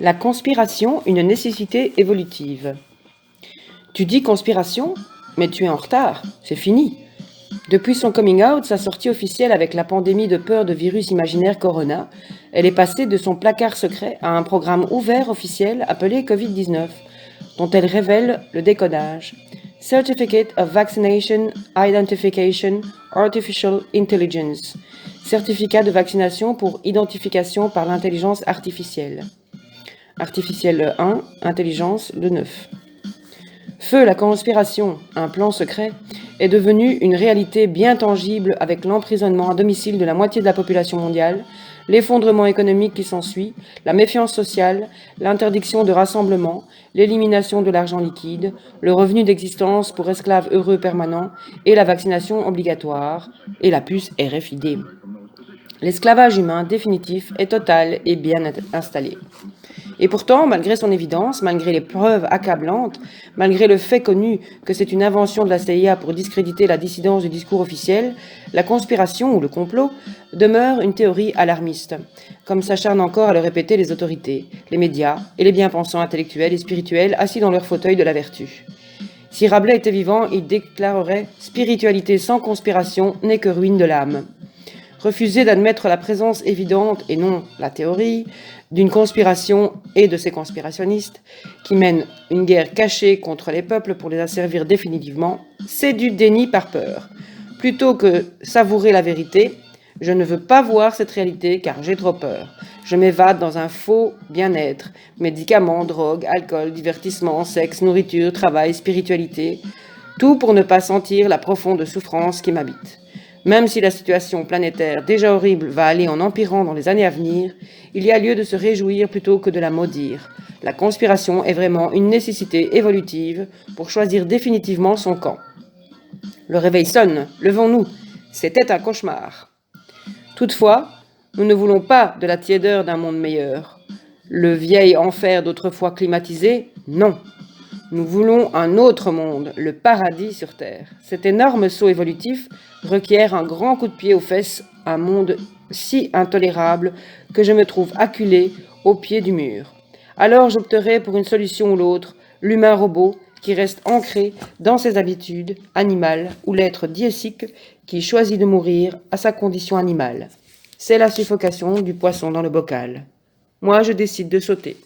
La conspiration, une nécessité évolutive. Tu dis conspiration, mais tu es en retard, c'est fini. Depuis son coming out, sa sortie officielle avec la pandémie de peur de virus imaginaire Corona, elle est passée de son placard secret à un programme ouvert officiel appelé Covid-19, dont elle révèle le décodage. Certificate of Vaccination Identification Artificial Intelligence. Certificat de vaccination pour identification par l'intelligence artificielle. Artificielle 1, intelligence le 9. Feu, la conspiration, un plan secret, est devenu une réalité bien tangible avec l'emprisonnement à domicile de la moitié de la population mondiale, l'effondrement économique qui s'ensuit, la méfiance sociale, l'interdiction de rassemblement, l'élimination de l'argent liquide, le revenu d'existence pour esclaves heureux permanents et la vaccination obligatoire, et la puce RFID. L'esclavage humain définitif est total et bien installé. Et pourtant, malgré son évidence, malgré les preuves accablantes, malgré le fait connu que c'est une invention de la CIA pour discréditer la dissidence du discours officiel, la conspiration ou le complot demeure une théorie alarmiste, comme s'acharnent encore à le répéter les autorités, les médias et les bien-pensants intellectuels et spirituels assis dans leur fauteuil de la vertu. Si Rabelais était vivant, il déclarerait « Spiritualité sans conspiration n'est que ruine de l'âme ». Refuser d'admettre la présence évidente, et non la théorie, d'une conspiration et de ses conspirationnistes qui mènent une guerre cachée contre les peuples pour les asservir définitivement, c'est du déni par peur. Plutôt que savourer la vérité, je ne veux pas voir cette réalité car j'ai trop peur. Je m'évade dans un faux bien-être, médicaments, drogue, alcool, divertissement, sexe, nourriture, travail, spiritualité, tout pour ne pas sentir la profonde souffrance qui m'habite. Même si la situation planétaire déjà horrible va aller en empirant dans les années à venir, il y a lieu de se réjouir plutôt que de la maudire. La conspiration est vraiment une nécessité évolutive pour choisir définitivement son camp. Le réveil sonne, levons-nous, c'était un cauchemar. Toutefois, nous ne voulons pas de la tiédeur d'un monde meilleur. Le vieil enfer d'autrefois climatisé, non. Nous voulons un autre monde, le paradis sur Terre. Cet énorme saut évolutif requiert un grand coup de pied aux fesses, un monde si intolérable que je me trouve acculé au pied du mur. Alors j'opterai pour une solution ou l'autre, l'humain-robot qui reste ancré dans ses habitudes animales ou l'être diésique qui choisit de mourir à sa condition animale. C'est la suffocation du poisson dans le bocal. Moi, je décide de sauter.